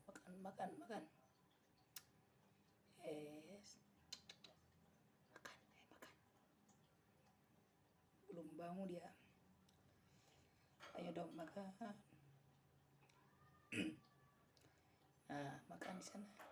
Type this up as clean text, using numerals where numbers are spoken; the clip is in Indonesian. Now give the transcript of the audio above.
makan, makan, makan. Yes. Makan, makan. Belum bangun dia. Ayo dong makan. Nah, makan di sana.